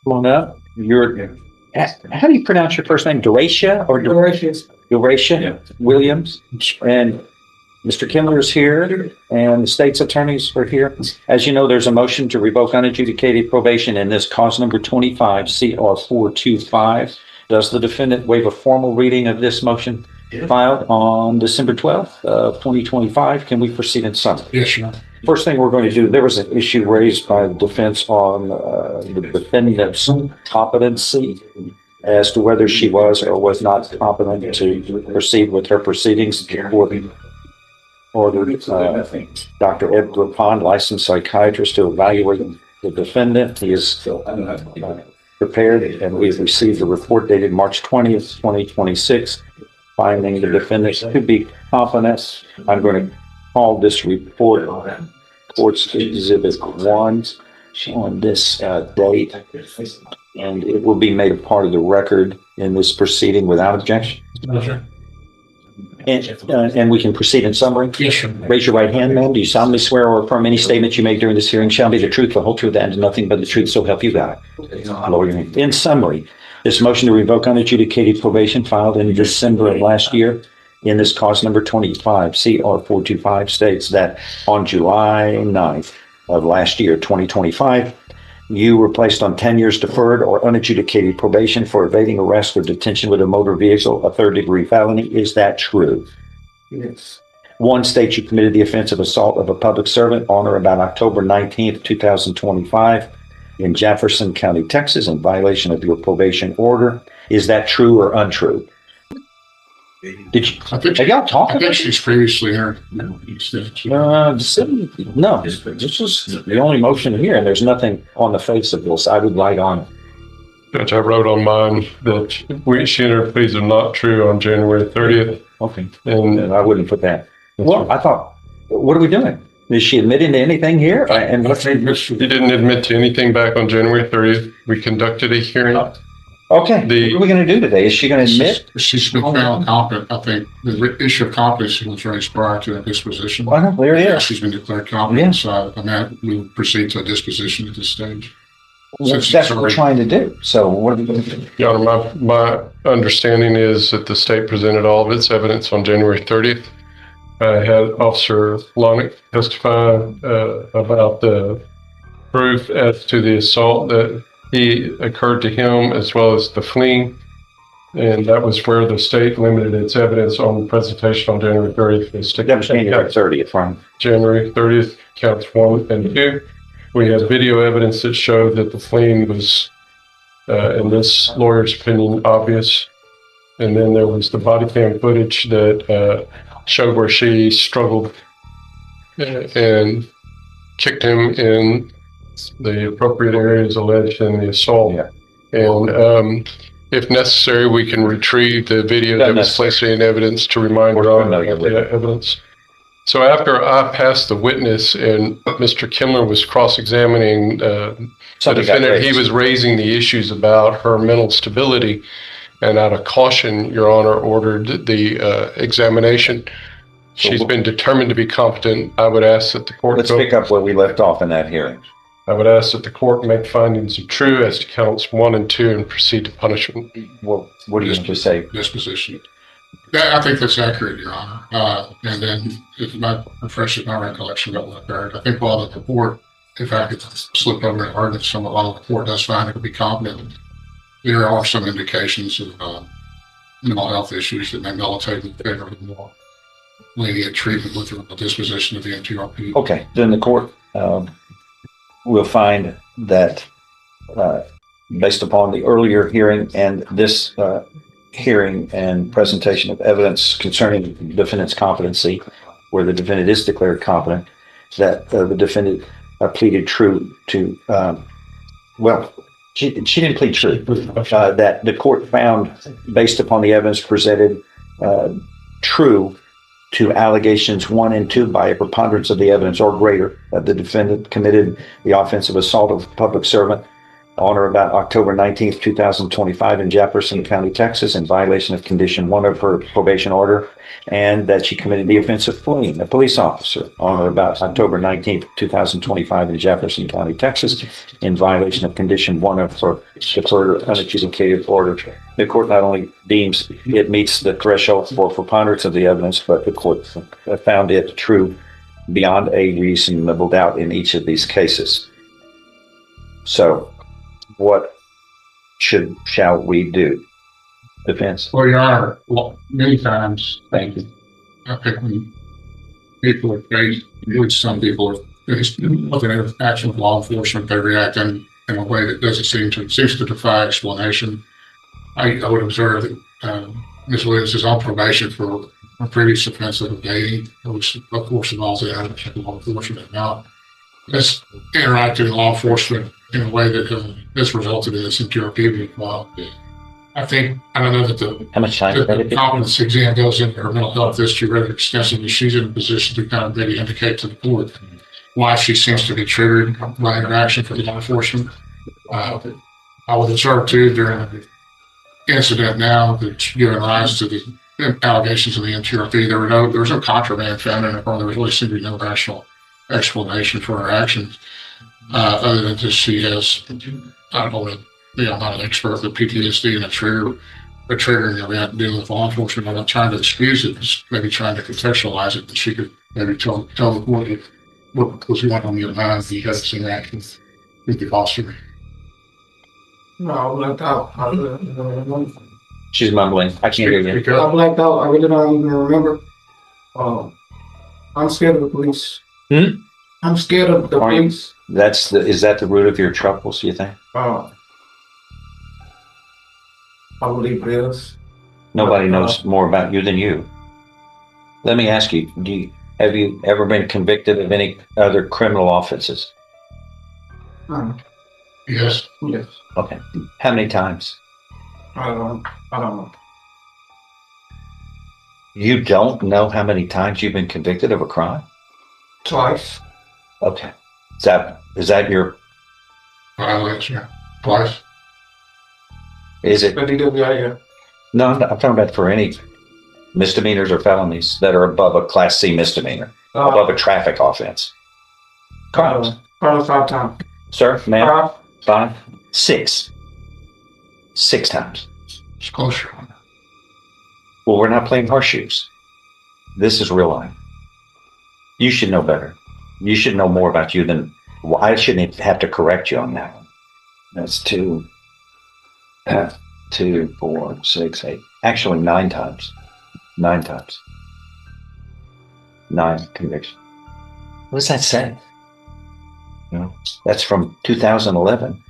Come on up. How do you pronounce your first name? Duracia or Duracia Williams? And Mr. Kindler is here and the state's attorneys are here. As you know, there's a motion to revoke unadjudicated probation in this cause number 25 CR 425. Does the defendant waive a formal reading of this motion filed on December 12th of 2025? Can we proceed in summary? Yes, Your Honor. First thing we're going to do, there was an issue raised by the defense on the defendant's competency as to whether she was or was not competent to proceed with her proceedings. The court ordered Dr. Edward Pond, licensed psychiatrist, to evaluate the defendant. He is prepared, and we've received a report dated March 20th, 2026, finding the defendant to be competent. I'm going to call this report Court's Exhibit 1 on this date, and it will be made a part of the record in this proceeding without objection. And we can proceed in summary. Yes, sir. Raise your right hand, ma'am. Do you solemnly swear or affirm any statement you make during this hearing shall be the truth, the whole truth, and nothing but the truth, so help you God? Lower your hand. In summary, this motion to revoke unadjudicated probation filed in December of last year in this cause number 25 CR 425 states that on July 9th of last year, 2025, you were placed on 10 years deferred or unadjudicated probation for evading arrest or detention with a motor vehicle, a third-degree felony. Is that true? Yes. One state you committed the offense of assault of a public servant on or about October 19th, 2025 in Jefferson County, Texas, in violation of your probation order. Is that true or untrue? Did you? Have y'all talked? I think she's previously here. No, No, this is the only motion here, and there's nothing on the face of this. I would write on it. Judge, I wrote on mine that she and her pleas are not true on January 30th. Okay. And I wouldn't put that. Well, I thought, what are we doing? Is she admitting to anything here? And what's she didn't admit to anything back on January 30th. We conducted a hearing. okay. What are we going to do today? Is she going to admit? She's been found competent. I think the issue of competency was raised prior to that disposition. Well, there it is. She's been declared competent. So we proceed to a disposition at this stage. That's what we're trying to do. So what are we going to do? Your Honor, my understanding is that the state presented all of its evidence on January 30th. I had Officer Lonick testify about the proof as to the assault that he occurred to him, as well as the fleeing. And that was where the state limited its evidence on the presentation on January 30th. That was January 30th, right? January 30th, counts 1 and 2. We have video evidence that showed that the fleeing was, in this lawyer's opinion, obvious. And then there was the body cam footage that showed where she struggled and kicked him in the appropriate areas alleged in the assault. Yeah. And if necessary, we can retrieve the video that was placed in evidence to remind her of the evidence. So after I passed the witness and Mr. Kindler was cross-examining the defendant, he was raising the issues about her mental stability, and out of caution, Your Honor, ordered the examination. She's been determined to be competent. I would ask that the court Let's pick up where we left off in that hearing. I would ask that the court make findings of true as to counts 1 and 2 and proceed to punishment. Well, what do you have to say? Disposition. I think that's accurate, Your Honor. And then if my refreshes my recollection about what occurred, I think while the report, if I could slip over and argue some of all the report does find it to be competent, there are some indications of mental health issues that may militate in favor of the more lenient treatment with the disposition of the NTRP. Okay, then the court will find that based upon the earlier hearing and this hearing and presentation of evidence concerning the defendant's competency, where the defendant is declared competent, that the defendant pleaded true to, she didn't plead true, that the court found, based upon the evidence presented, true to allegations 1 and 2 by a preponderance of the evidence or greater, that the defendant committed the offense of assault of a public servant on or about October 19th, 2025 in Jefferson County, Texas, in violation of condition 1 of her probation order, and that she committed the offense of fleeing a police officer on or about October 19th, 2025 in Jefferson County, Texas, in violation of condition 1 of her deferred unadjudicated order. The court not only deems it meets the threshold for preponderance of the evidence, but the court found it true beyond a reasonable doubt in each of these cases. So, what shall we do? Defense. Well, Your Honor, many times, Thank you. I think when people are faced, which some people are faced with an interaction with law enforcement, they react in a way that doesn't seems to defy explanation. I would observe that Ms. Williams is on probation for a previous offense of evading, which of course involves the action of law enforcement. Now, that's interacting with law enforcement in a way that has resulted in this NTRP being filed. I don't know that How much time? the competence exam goes into her mental health history rather extensively. She's in a position to kind of maybe indicate to the court why she seems to be triggered by interaction with law enforcement. I would observe too during the incident now that's given rise to the allegations of the NTRP, there was no contraband found in it, or there was really seemed to be no rational explanation for her actions, other than just she has, I don't know, I'm not an expert, but PTSD and a triggering event dealing with law enforcement. I'm not trying to excuse it, just maybe trying to contextualize it, that she could maybe tell the court what was going on in your mind if you had this interaction with the officer. No, I blacked out. She's mumbling. I can't hear you. I blacked out. I really don't even remember. I'm scared of the police. I'm scared of the Are you? police. Is that the root of your troubles, you think? I believe it is. Nobody knows more about you than you. Let me ask you, have you ever been convicted of any other criminal offenses? Yes. Yes. Okay. How many times? I don't know. You don't know how many times you've been convicted of a crime? Twice. Okay. Is that your, Violence, yeah. Twice. is it? But he did yeah. No, I'm talking about for any misdemeanors or felonies that are above a Class C misdemeanor, above a traffic offense. Crimes. Probably 5 times. Sir, ma'am? 5. 5? 6. 6 times. It's closer. Well, we're not playing horseshoes. This is real life. You should know better. You should know more about you than, well, I shouldn't have to correct you on that one. That's 2, 4, 6, 8. Actually, 9 times. 9 times. 9 convictions. What does that say? You know, that's from 2011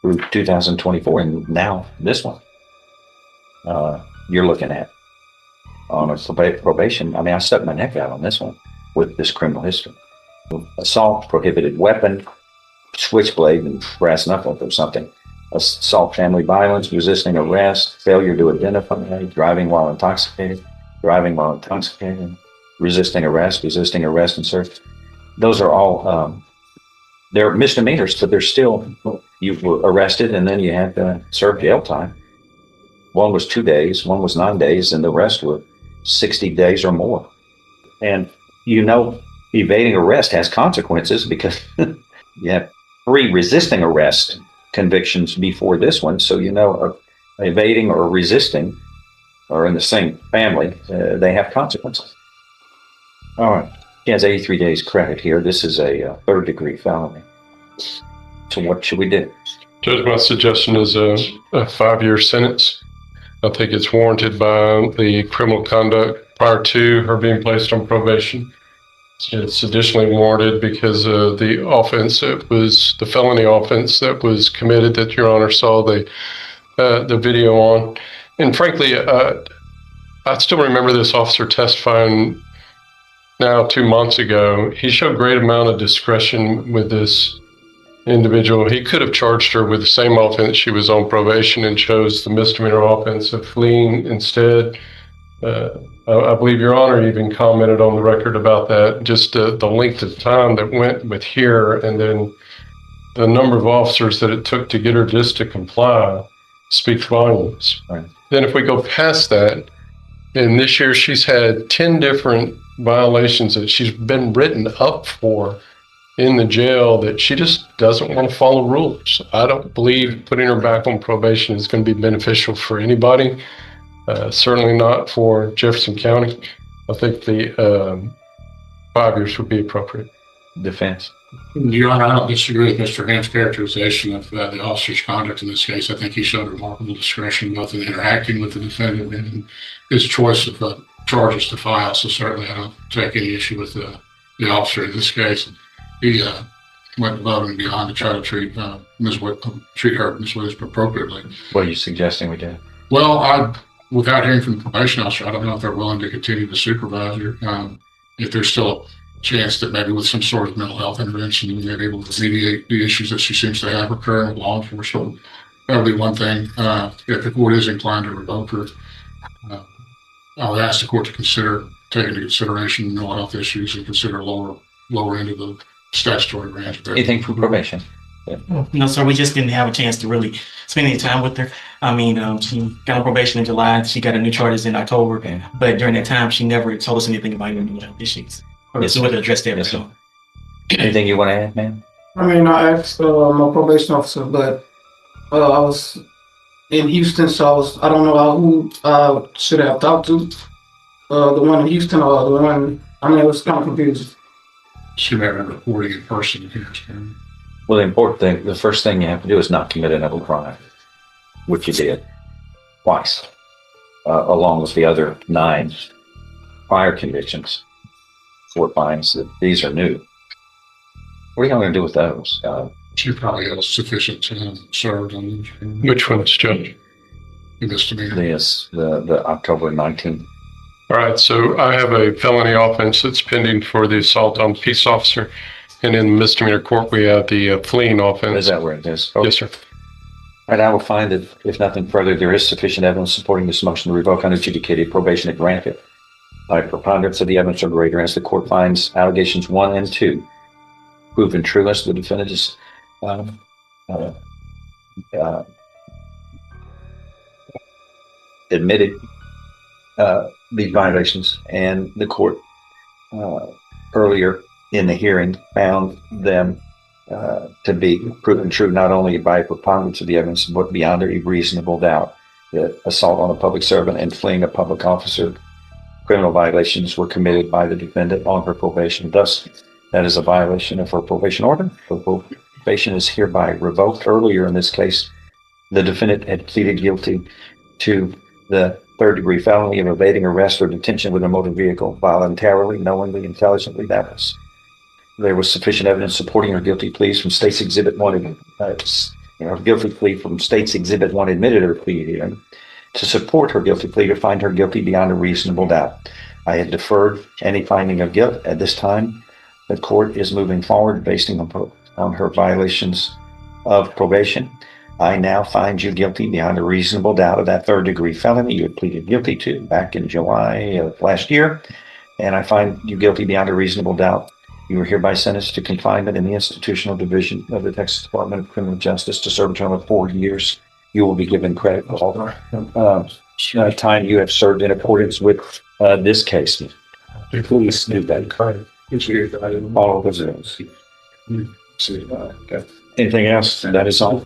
through 2024, and now this one. You're looking at on a probation. I mean, I stuck my neck out on this one with this criminal history. Assault, prohibited weapon, switchblade and brass knuckle or something. Assault, family violence, resisting arrest, failure to identify, driving while intoxicated, resisting arrest and search. Those are all, they're misdemeanors, but they're still, you were arrested and then you had to serve jail time. One was 2 days, one was 9 days, and the rest were 60 days or more. And evading arrest has consequences because you have 3 resisting arrest convictions before this one. So, evading or resisting are in the same family. They have consequences. All right. He has 83 days credit here. This is a 3rd-degree felony. So what should we do? Judge, my suggestion is a 5-year sentence. I think it's warranted by the criminal conduct prior to her being placed on probation. It's additionally warranted because of the offense that was the felony offense that was committed that Your Honor saw the video on. And frankly, I still remember this officer testifying now 2 months ago. He showed great amount of discretion with this individual. He could have charged her with the same offense. She was on probation and chose the misdemeanor offense of fleeing instead. I believe Your Honor even commented on the record about that, just the length of time that went with here and then the number of officers that it took to get her just to comply speaks volumes. Right. Then if we go past that, and this year she's had 10 different violations that she's been written up for in the jail that she just doesn't want to follow rules. I don't believe putting her back on probation is going to be beneficial for anybody, certainly not for Jefferson County. I think the 5 years would be appropriate. Defense. Your Honor, I don't disagree with Mr. Ham's characterization of the officer's conduct in this case. I think he showed remarkable discretion both in interacting with the defendant and in his choice of charges to file. So certainly I don't take any issue with the officer in this case. He went above and beyond to try to treat her, Ms. Williams, appropriately. What are you suggesting we do? Well, without hearing from the probation officer, I don't know if they're willing to continue to supervise her. If there's still a chance that maybe with some sort of mental health intervention, we may be able to mediate the issues that she seems to have occurring with law enforcement. That would be one thing. If the court is inclined to revoke her, I would ask the court to consider taking into consideration mental health issues and consider lower end of the statutory range. Anything for probation? No, sir, we just didn't have a chance to really spend any time with her. I mean, she got on probation in July. She got her new charges in October. Okay. But during that time, she never told us anything about any mental health issues. Or Yes, so we addressed Yes, everything. sir. Anything you want to add, ma'am? I mean, I asked my probation officer, but I was in Houston, so I don't know who I should have talked to. The one in Houston or the one, I mean, it was kind of confusing. She may have been reporting in person here. Well, the important thing, the first thing you have to do is not commit another crime, which you did twice, along with the other 9 prior convictions. 4 fines that these are new. What are you going to do with those? She probably has sufficient time served on Which one's Judge? the misdemeanor. Yes, the October 19th. All right, so I have a felony offense that's pending for the assault on peace officer. And in the misdemeanor court, we have the fleeing offense. Is that where it is? Yes, sir. All right, I will find that if nothing further, there is sufficient evidence supporting this motion to revoke unadjudicated probation and grant it. By preponderance of the evidence or greater, as the court finds allegations 1 and 2 proven true as the defendant is admitted these violations, and the court earlier in the hearing found them to be proven true not only by preponderance of the evidence but beyond a reasonable doubt that assault on a public servant and fleeing a public officer criminal violations were committed by the defendant on her probation. Thus, that is a violation of her probation order. Her probation is hereby revoked. Earlier in this case, the defendant had pleaded guilty to the 3rd-degree felony of evading arrest or detention with a motor vehicle voluntarily, knowingly, intelligently. There was sufficient evidence supporting her guilty pleas from State's Exhibit 1. Her guilty plea from State's Exhibit 1 admitted her plea hearing. To support her guilty plea, to find her guilty beyond a reasonable doubt. I had deferred any finding of guilt. At this time, the court is moving forward based on her violations of probation. I now find you guilty beyond a reasonable doubt of that 3rd-degree felony you had pleaded guilty to back in July of last year. And I find you guilty beyond a reasonable doubt. You are hereby sentenced to confinement in the institutional division of the Texas Department of Criminal Justice to serve a term of 4 years. You will be given credit for all the time you have served in accordance with this case. Please do that. Follow the rules. Anything else? That is all.